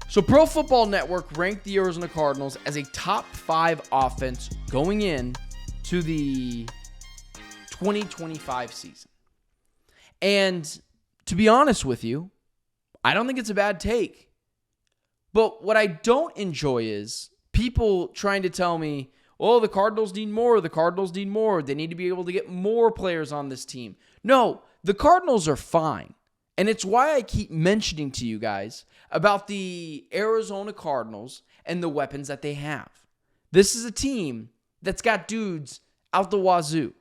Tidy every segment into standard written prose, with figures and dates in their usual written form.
So Pro Football Network ranked the Arizona Cardinals as a top 5 offense going in to the 2025 season. And to be honest with you, I don't think it's a bad take. But what I don't enjoy is people trying to tell me, oh, the Cardinals need more, they need to be able to get more players on this team. No, the Cardinals are fine. And it's why I keep mentioning to you guys about the Arizona Cardinals and the weapons that they have. This is a team that's got dudes out the wazoo.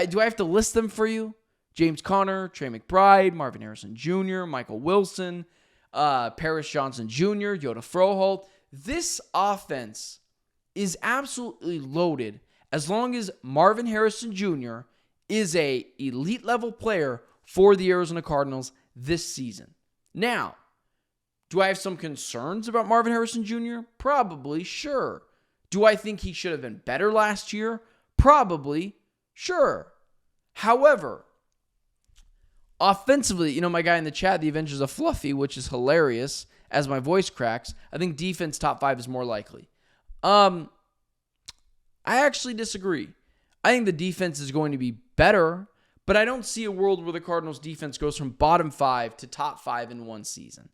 Do I have to list them for you? James Conner, Trey McBride, Marvin Harrison Jr., Michael Wilson, Paris Johnson Jr., Yoda Froholt. This offense is absolutely loaded as long as Marvin Harrison Jr. is a elite level player for the Arizona Cardinals this season. Now, do I have some concerns about Marvin Harrison Jr.? Probably, sure. Do I think he should have been better last year? Probably, sure. However, offensively, my guy in the chat, the Avengers of Fluffy, which is hilarious as my voice cracks, I think defense top 5 is more likely. I actually disagree. I think the defense is going to be better, but I don't see a world where the Cardinals defense goes from bottom 5 to top 5 in one season.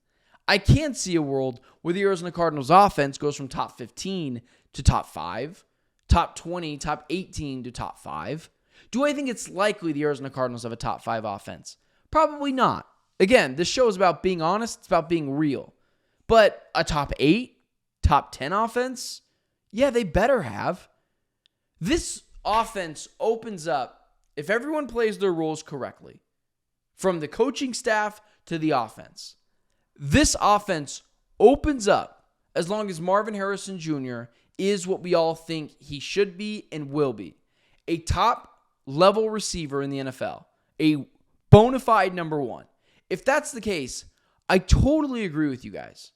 I can see a world where the Arizona Cardinals offense goes from top 15 to top 5, top 20, top 18 to top 5. Do I think it's likely the Arizona Cardinals have a top 5 offense? Probably not. Again, this show is about being honest. It's about being real. But a top 8, top 10 offense? Yeah, they better have. This offense opens up, if everyone plays their roles correctly, from the coaching staff to the offense. This offense opens up as long as Marvin Harrison Jr. is what we all think he should be and will be. A top-level receiver in the NFL. A bona fide number 1. If that's the case, I totally agree with you guys.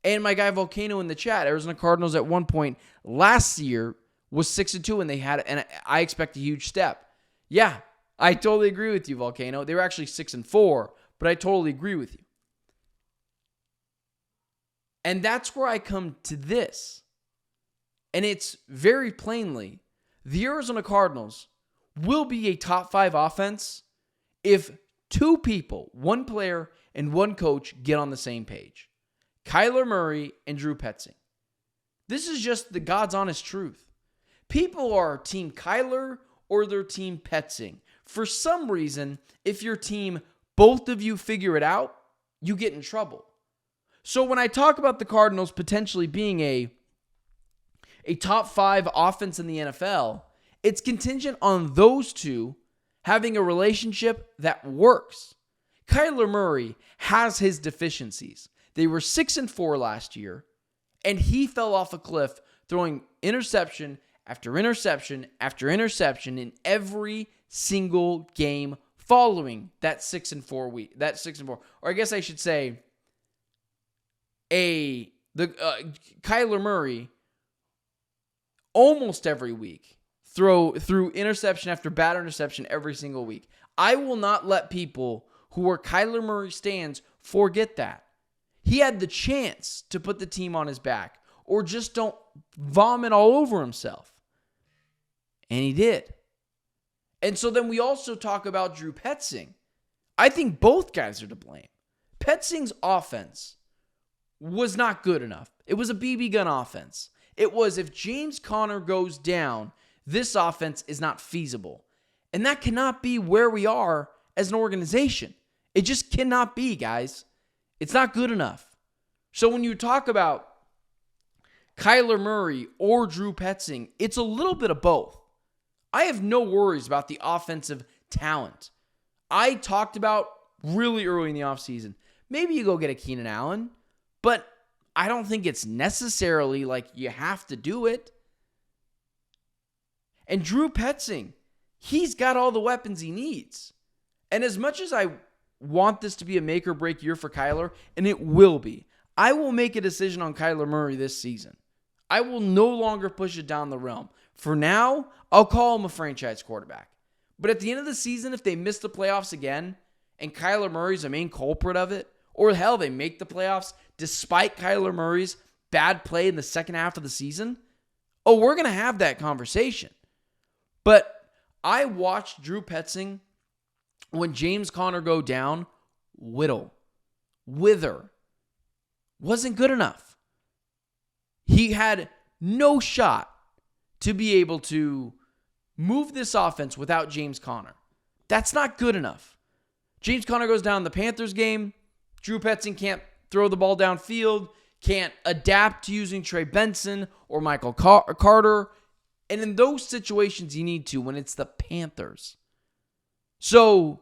And my guy Volcano in the chat, Arizona Cardinals at one point last year was 6-2 and I expect a huge step. Yeah, I totally agree with you, Volcano. They were actually 6-4, but I totally agree with you. And that's where I come to this. And it's very plainly, the Arizona Cardinals will be a top 5 offense if 2 people, 1 player and 1 coach, get on the same page. Kyler Murray and Drew Petzing. This is just the God's honest truth. People are team Kyler or they're team Petzing. For some reason, if your team, both of you figure it out, you get in trouble. So when I talk about the Cardinals potentially being a top 5 offense in the NFL, it's contingent on those 2 having a relationship that works. Kyler Murray has his deficiencies. They were 6-4 last year, and he fell off a cliff throwing interception after interception after interception in every single game following that 6-4 week. That 6-4, or I guess I should say, Kyler Murray almost every week threw interception after bad interception every single week. I will not let people who are Kyler Murray stans forget that. He had the chance to put the team on his back or just don't vomit all over himself. And he did. And so then we also talk about Drew Petzing. I think both guys are to blame. Petzing's offense was not good enough. It was a BB gun offense. It was, if James Conner goes down, this offense is not feasible. And that cannot be where we are as an organization. It just cannot be, guys. It's not good enough. So when you talk about Kyler Murray or Drew Petzing, it's a little bit of both. I have no worries about the offensive talent. I talked about really early in the offseason, maybe you go get a Keenan Allen, but I don't think it's necessarily like you have to do it. And Drew Petzing, he's got all the weapons he needs. And as much as I want this to be a make or break year for Kyler, and it will be, I will make a decision on Kyler Murray this season. I will no longer push it down the realm. For now, I'll call him a franchise quarterback. But at the end of the season, if they miss the playoffs again, and Kyler Murray's a main culprit of it, or hell, they make the playoffs despite Kyler Murray's bad play in the second half of the season, oh, we're going to have that conversation. But I watched Drew Petzing, when James Conner go down, wither. Wasn't good enough. He had no shot to be able to move this offense without James Conner. That's not good enough. James Conner goes down in the Panthers game. Drew Petzing can't throw the ball downfield, can't adapt to using Trey Benson or Michael Carter. And in those situations, you need to when it's the Panthers. So,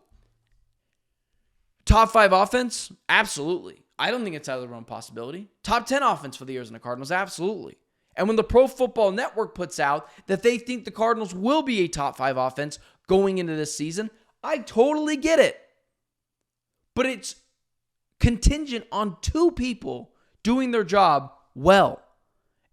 top 5 offense? Absolutely. I don't think it's out of the realm of possibility. Top 10 offense for the Arizona Cardinals? Absolutely. And when the Pro Football Network puts out that they think the Cardinals will be a top 5 offense going into this season, I totally get it. But it's contingent on 2 people doing their job well.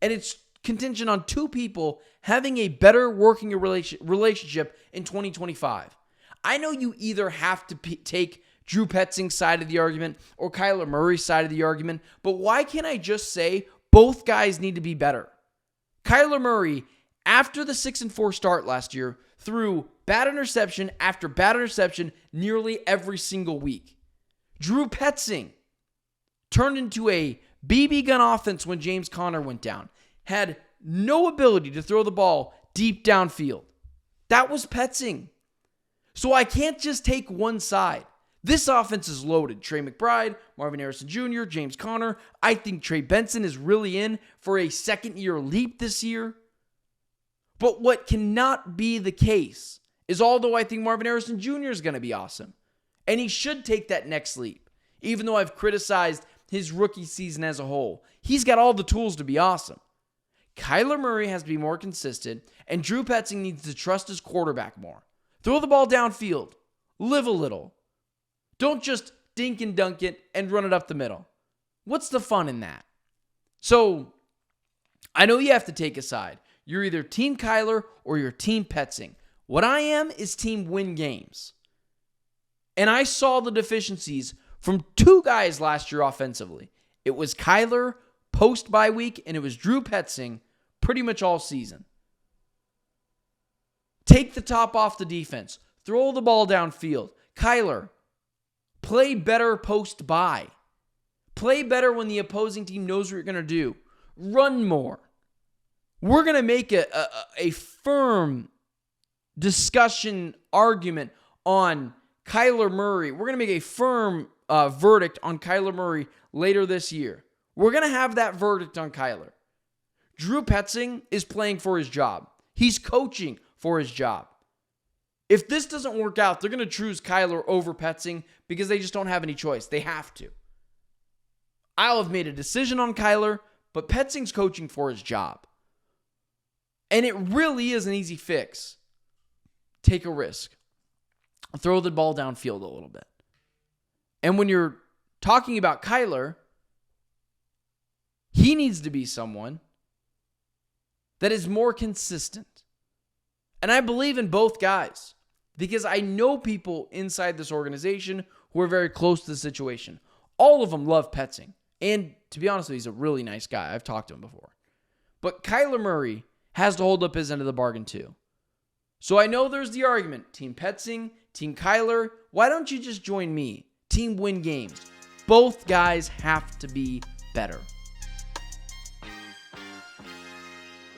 And it's contingent on 2 people having a better working relationship in 2025. I know you either have to take Drew Petzing's side of the argument or Kyler Murray's side of the argument, but why can't I just say both guys need to be better? Kyler Murray, after the 6-4 start last year, threw bad interception after bad interception nearly every single week. Drew Petzing turned into a BB gun offense when James Conner went down. Had no ability to throw the ball deep downfield. That was Petzing. So I can't just take one side. This offense is loaded. Trey McBride, Marvin Harrison Jr., James Conner. I think Trey Benson is really in for a second-year leap this year. But what cannot be the case is, although I think Marvin Harrison Jr. is going to be awesome, and he should take that next leap, even though I've criticized his rookie season as a whole, he's got all the tools to be awesome. Kyler Murray has to be more consistent, and Drew Petzing needs to trust his quarterback more. Throw the ball downfield. Live a little. Don't just dink and dunk it and run it up the middle. What's the fun in that? So, I know you have to take a side. You're either Team Kyler or you're Team Petzing. What I am is Team Win Games. And I saw the deficiencies from 2 guys last year offensively. It was Kyler post-bye week, and it was Drew Petzing pretty much all season. Take the top off the defense. Throw the ball downfield. Kyler, play better post-bye. Play better when the opposing team knows what you're going to do. Run more. We're going to make a firm discussion argument on Kyler Murray. We're going to make a firm verdict on Kyler Murray later this year. We're going to have that verdict on Kyler. Drew Petzing is playing for his job. He's coaching for his job. If this doesn't work out, they're going to choose Kyler over Petzing because they just don't have any choice. They have to. I'll have made a decision on Kyler, but Petzing's coaching for his job. And it really is an easy fix. Take a risk. Throw the ball downfield a little bit. And when you're talking about Kyler, he needs to be someone that is more consistent. And I believe in both guys because I know people inside this organization who are very close to the situation. All of them love Petzing. And to be honest with you, he's a really nice guy. I've talked to him before. But Kyler Murray has to hold up his end of the bargain too. So I know there's the argument, Team Petzing, Team Kyler. Why don't you just join me? Team Win Games. Both guys have to be better.